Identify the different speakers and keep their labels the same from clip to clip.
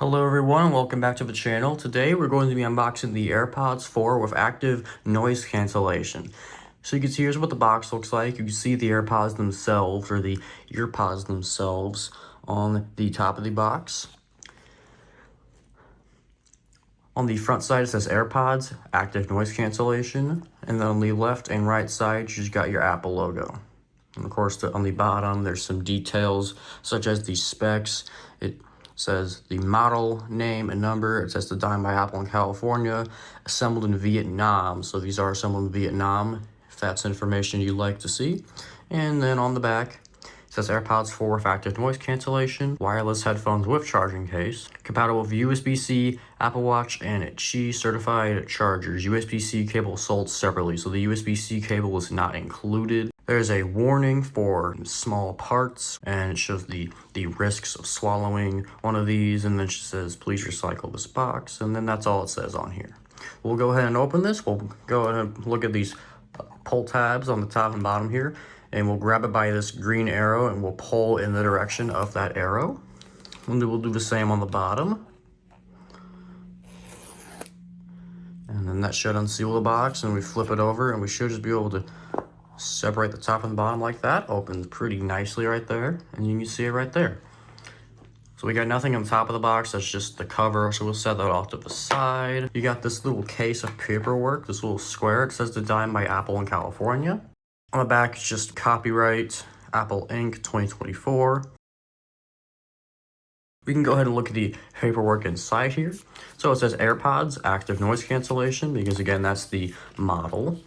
Speaker 1: Hello everyone, welcome back to the channel. Today we're going to be unboxing the AirPods 4 with Active Noise Cancellation. So you can see here's what the box looks like. You can see the AirPods themselves, or the EarPods themselves, on the top of the box. On the front side it says AirPods, Active Noise Cancellation, and then on the left and right side you just got your Apple logo. And of course on the bottom there's some details such as the specs. It says the model name and number. It says designed by Apple in California, assembled in Vietnam. So these are assembled in Vietnam, if that's information you'd like to see. And then on the back, it says AirPods 4 with active noise cancellation, wireless headphones with charging case, compatible with USB-C, Apple Watch, and Qi certified chargers. USB-C cable sold separately, so the USB-C cable is not included. There's a warning for small parts, and it shows the risks of swallowing one of these, and then it says, please recycle this box, and then that's all it says on here. We'll go ahead and open this. We'll go ahead and look at these pull tabs on the top and bottom here, and we'll grab it by this green arrow, and we'll pull in the direction of that arrow. And then we'll do the same on the bottom. And then that should unseal the box, and we flip it over, and we should just be able to separate the top and the bottom like that. Opens pretty nicely right there, and you can see it right there. So we got nothing on the top of the box, that's just the cover, so we'll set that off to the side. You got this little case of paperwork, this little square. It says designed by Apple in California. On the back, it's just copyright, Apple Inc. 2024. We can go ahead and look at the paperwork inside here. So it says AirPods, active noise cancellation, because again, that's the model.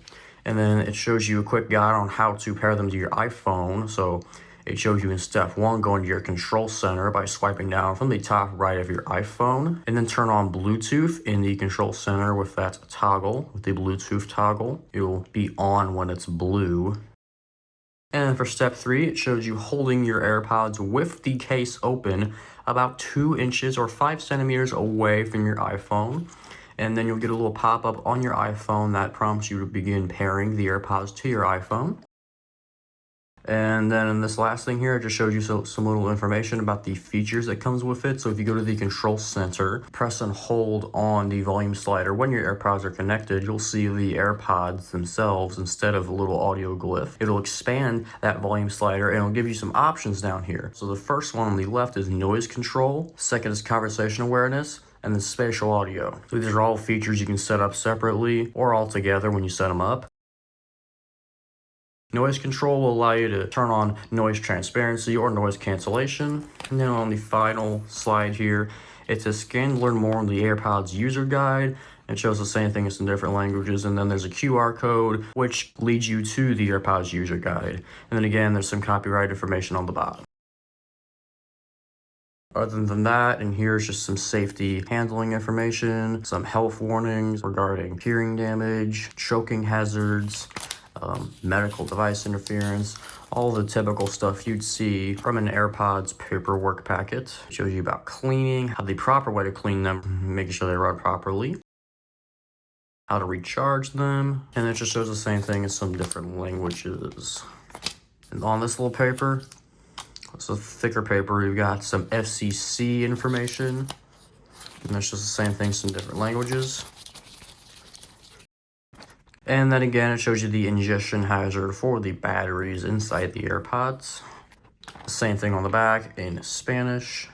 Speaker 1: And then it shows you a quick guide on how to pair them to your iPhone. So it shows you in step 1, go into your control center by swiping down from the top right of your iPhone, and then turn on Bluetooth in the control center with that toggle, with the Bluetooth toggle. It will be on when it's blue. And then for step 3, it shows you holding your AirPods with the case open about 2 inches or 5 centimeters away from your iPhone. And then you'll get a little pop-up on your iPhone that prompts you to begin pairing the AirPods to your iPhone. And then in this last thing here, it just shows you some little information about the features that comes with it. So if you go to the control center, press and hold on the volume slider when your AirPods are connected, you'll see the AirPods themselves instead of a little audio glyph. It'll expand that volume slider and it'll give you some options down here. So the first one on the left is noise control. Second is conversation awareness. And then spatial audio. So these are all features you can set up separately or all together when you set them up. Noise control will allow you to turn on noise transparency or noise cancellation. And then on the final slide here, it says scan to learn more on the AirPods user guide. It shows the same thing in some different languages. And then there's a QR code, which leads you to the AirPods user guide. And then again, there's some copyright information on the bottom. Other than that, and here's just some safety handling information, some health warnings regarding hearing damage, choking hazards, medical device interference, all the typical stuff you'd see from an AirPods paperwork packet. It shows you about cleaning, how the proper way to clean them, making sure they run properly, how to recharge them, and it just shows the same thing in some different languages. And on this little paper, it's a thicker paper, we've got some FCC information, and it's just the same thing, some different languages. And then again, it shows you the ingestion hazard for the batteries inside the AirPods. Same thing on the back in Spanish.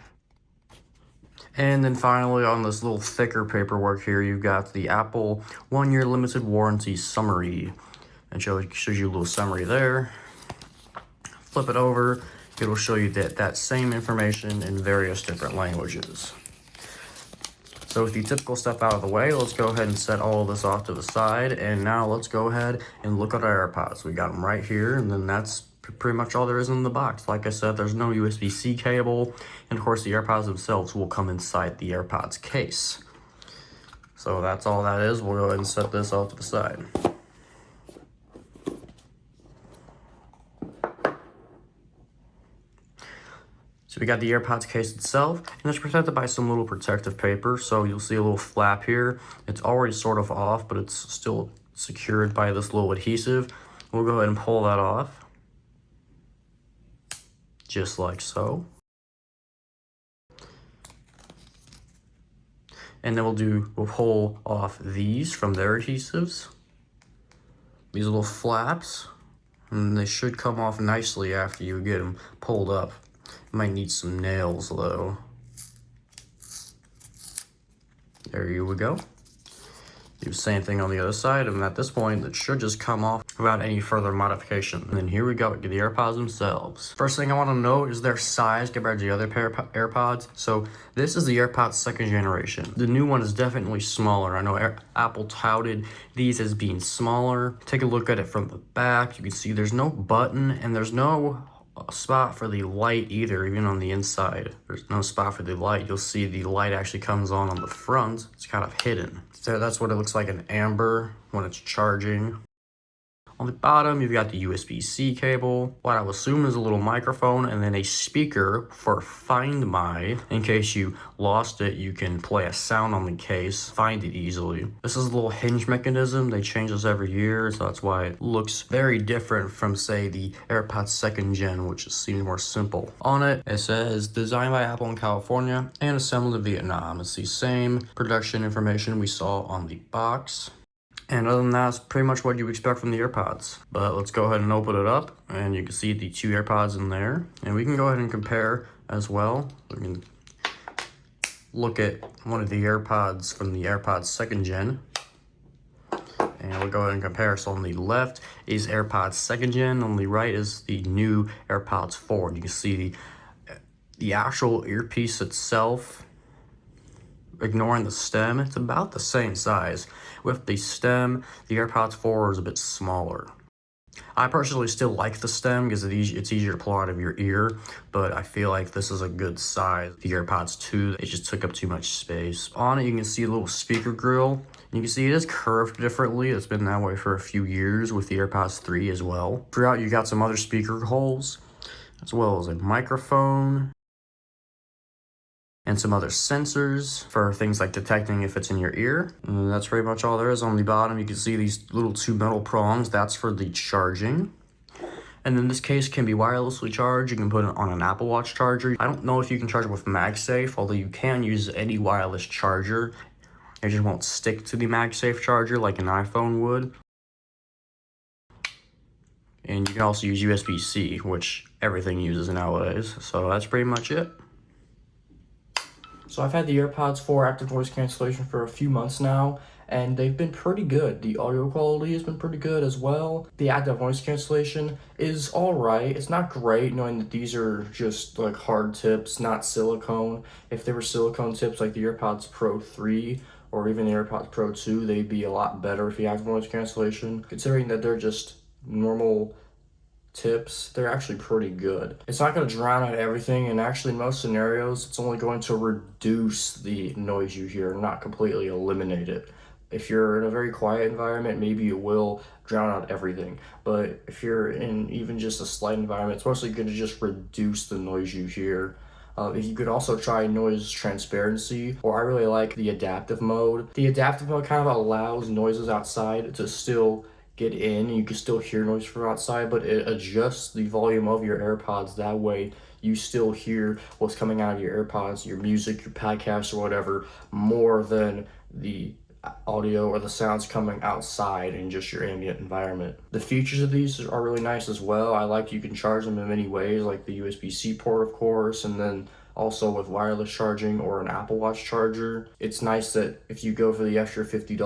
Speaker 1: And then finally, on this little thicker paperwork here, you've got the Apple 1-year limited warranty summary. And shows you a little summary there. Flip it over. It'll show you that same information in various different languages. So with the typical stuff out of the way, let's go ahead and set all of this off to the side. And now let's go ahead and look at our AirPods. We got them right here, and then that's pretty much all there is in the box. Like I said, there's no USB-C cable. And of course, the AirPods themselves will come inside the AirPods case. So that's all that is. We'll go ahead and set this off to the side. So we got the AirPods case itself, and it's protected by some little protective paper. So you'll see a little flap here. It's already sort of off, but it's still secured by this little adhesive. We'll go ahead and pull that off, just like so. And then we'll pull off these from their adhesives. These little flaps. And they should come off nicely after you get them pulled up. Might need some nails though. There you go. Do the same thing on the other side, and at this point, it should just come off without any further modification. And then here we go, get the AirPods themselves. First thing I want to note is their size compared to the other pair of AirPods. So this is the AirPods 2nd generation. The new one is definitely smaller. I know Apple touted these as being smaller. Take a look at it from the back. You can see there's no button, and there's no spot for the light either, even on the inside. There's no spot for the light. You'll see the light actually comes on the front. It's kind of hidden. So that's what it looks like in amber when it's charging. On the bottom, you've got the USB-C cable, what I will assume is a little microphone, and then a speaker for Find My. In case you lost it, you can play a sound on the case, find it easily. This is a little hinge mechanism. They change this every year, so that's why it looks very different from, say, the AirPods 2nd gen, which seems more simple. On it, it says, designed by Apple in California and assembled in Vietnam. It's the same production information we saw on the box. And other than that, that's pretty much what you expect from the AirPods. But let's go ahead and open it up, and you can see the 2 AirPods in there. And we can go ahead and compare as well. We can look at one of the AirPods from the AirPods 2nd gen. And we'll go ahead and compare. So on the left is AirPods 2nd gen, on the right is the new AirPods 4. And you can see the actual earpiece itself, ignoring the stem, it's about the same size. With the stem, the AirPods 4 is a bit smaller. I personally still like the stem because it's easier to pull out of your ear, but I feel like this is a good size. The AirPods 2, it just took up too much space. On it, you can see a little speaker grill. You can see it is curved differently. It's been that way for a few years with the AirPods 3 as well. Throughout, you got some other speaker holes, as well as a microphone, and some other sensors for things like detecting if it's in your ear. And that's pretty much all there is. On the bottom, you can see these little 2 metal prongs. That's for the charging. And then this case can be wirelessly charged. You can put it on an Apple Watch charger. I don't know if you can charge it with MagSafe, although you can use any wireless charger. It just won't stick to the MagSafe charger like an iPhone would. And you can also use USB-C, which everything uses nowadays. So that's pretty much it. So I've had the AirPods 4 Active Noise Cancellation for a few months now, and they've been pretty good. The audio quality has been pretty good as well. The Active Noise Cancellation is alright. It's not great, knowing that these are just like hard tips, not silicone. If they were silicone tips like the AirPods Pro 3 or even the AirPods Pro 2, they'd be a lot better with the Active Noise Cancellation. Considering that they're just normal tips, they're actually pretty good. It's not going to drown out everything, and actually in most scenarios it's only going to reduce the noise you hear, not completely eliminate it. If you're in a very quiet environment, maybe it will drown out everything, but if you're in even just a slight environment, it's mostly going to just reduce the noise you hear. You could also try noise transparency, or I really like the adaptive mode. The adaptive mode kind of allows noises outside to still get in. You can still hear noise from outside, but it adjusts the volume of your AirPods. That way you still hear what's coming out of your AirPods, your music, your podcast, or whatever, more than the audio or the sounds coming outside in just your ambient environment. The features of these are really nice as well. I like you can charge them in many ways, like the USB-C port, of course, and then also with wireless charging or an Apple Watch charger. It's nice that if you go for the extra $50,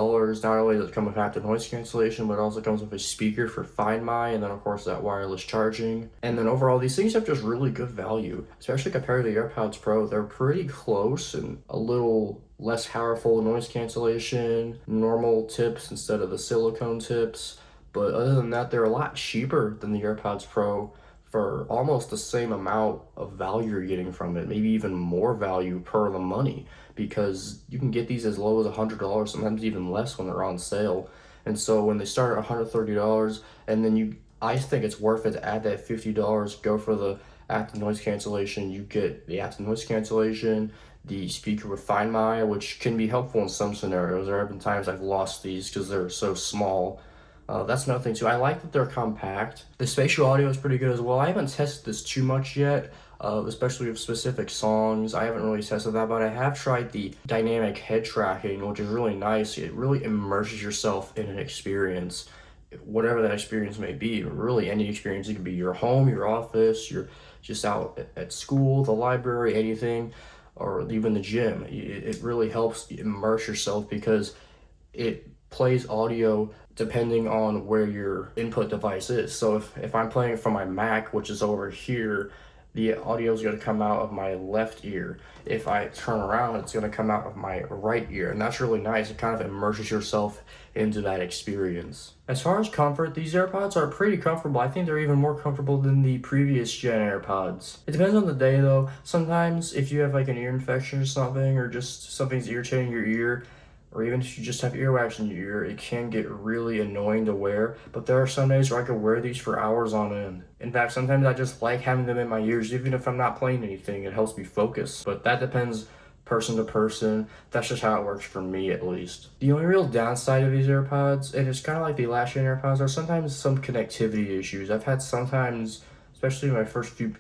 Speaker 1: not only does it come with active noise cancellation, but it also comes with a speaker for Find My, and then of course that wireless charging. And then overall, these things have just really good value, especially compared to the AirPods Pro. They're pretty close and a little less powerful noise cancellation, normal tips instead of the silicone tips. But other than that, they're a lot cheaper than the AirPods Pro for almost the same amount of value you're getting from it, maybe even more value per the money, because you can get these as low as $100, sometimes even less when they're on sale. And so when they start at $130, and then I think it's worth it to add that $50, go for the active noise cancellation. You get the active noise cancellation, the speaker with Find My, which can be helpful in some scenarios. There have been times I've lost these because they're so small. That's another thing too. I like that they're compact. The spatial audio is pretty good as well. I haven't tested this too much yet, especially with specific songs. I haven't really tested that, but I have tried the dynamic head tracking, which is really nice. It really immerses yourself in an experience, whatever that experience may be. Really, any experience. It could be your home, your office, you're just out at school, the library, anything, or even the gym. It really helps immerse yourself because it plays audio depending on where your input device is. So if I'm playing it from my Mac, which is over here, the audio is going to come out of my left ear. If I turn around, it's going to come out of my right ear. And that's really nice. It kind of immerses yourself into that experience. As far as comfort, these AirPods are pretty comfortable. I think they're even more comfortable than the previous gen AirPods. It depends on the day though. Sometimes if you have like an ear infection or something, or just something's irritating your ear, or even if you just have earwax in your ear, it can get really annoying to wear. But there are some days where I could wear these for hours on end. In fact, sometimes I just like having them in my ears, even if I'm not playing anything. It helps me focus. But that depends person to person. That's just how it works for me, at least. The only real downside of these AirPods, and it's kind of like the last gen AirPods, are sometimes some connectivity issues. I've had sometimes, especially my first few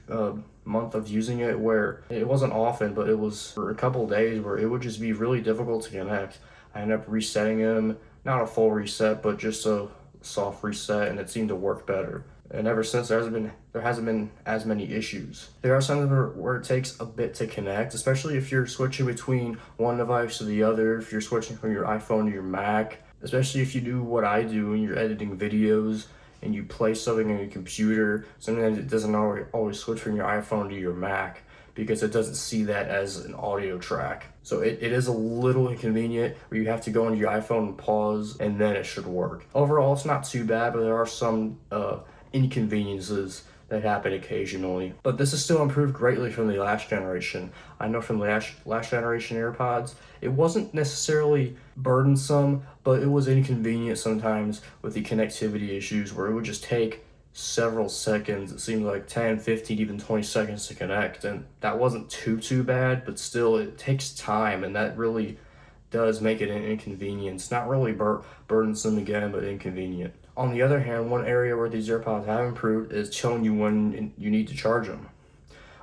Speaker 1: month of using it, where it wasn't often, but it was for a couple days where it would just be really difficult to connect. I ended up resetting them, not a full reset, but just a soft reset, and it seemed to work better. And ever since, there hasn't been as many issues. There are some where it takes a bit to connect, especially if you're switching between one device to the other, if you're switching from your iPhone to your Mac, especially if you do what I do and you're editing videos and you play something on your computer. Sometimes it doesn't always switch from your iPhone to your Mac, because it doesn't see that as an audio track. So it is a little inconvenient where you have to go into your iPhone and pause, and then it should work. Overall, it's not too bad, but there are some inconveniences that happen occasionally. But this is still improved greatly from the last generation. I know from the last generation AirPods, it wasn't necessarily burdensome, but it was inconvenient sometimes with the connectivity issues where it would just take several seconds. It seemed like 10, 15, even 20 seconds to connect, and that wasn't too bad, but still it takes time, and that really does make it an inconvenience. Not really burdensome again, but inconvenient. On the other hand, one area where these AirPods have improved is telling you when you need to charge them.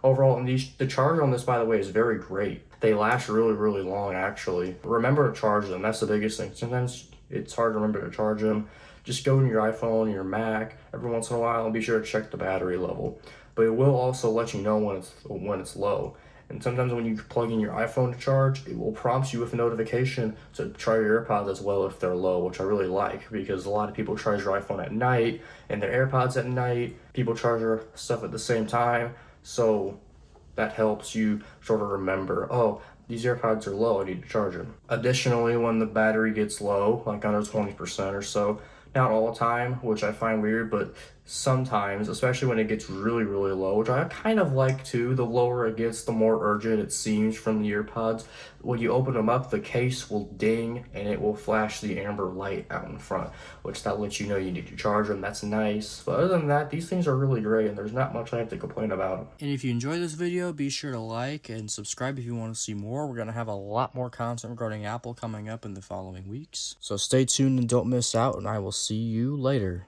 Speaker 1: Overall, and the charge on this, by the way, is very great. They last really long, actually. Remember to charge them. That's the biggest thing. Sometimes it's hard to remember to charge them. Just go to your iPhone, your Mac, every once in a while, and be sure to check the battery level. But it will also let you know when it's low. And sometimes when you plug in your iPhone to charge, it will prompt you with a notification to try your AirPods as well if they're low, which I really like, because a lot of people charge their iPhone at night and their AirPods at night. People charge their stuff at the same time, so that helps you sort of remember, oh, these AirPods are low, I need to charge them. Additionally, when the battery gets low, like under 20% or so, not all the time, which I find weird, but sometimes, especially when it gets really low, which I kind of like too. The lower it gets, the more urgent it seems from the AirPods. When you open them up, the case will ding and it will flash the amber light out in front, which that lets you know you need to charge them. That's nice. But other than that, these things are really great, and there's not much I have to complain about. And if you enjoyed this video, be sure to like and subscribe if you want to see more. We're going to have a lot more content regarding Apple coming up in the following weeks. So stay tuned and don't miss out, and I will see you later.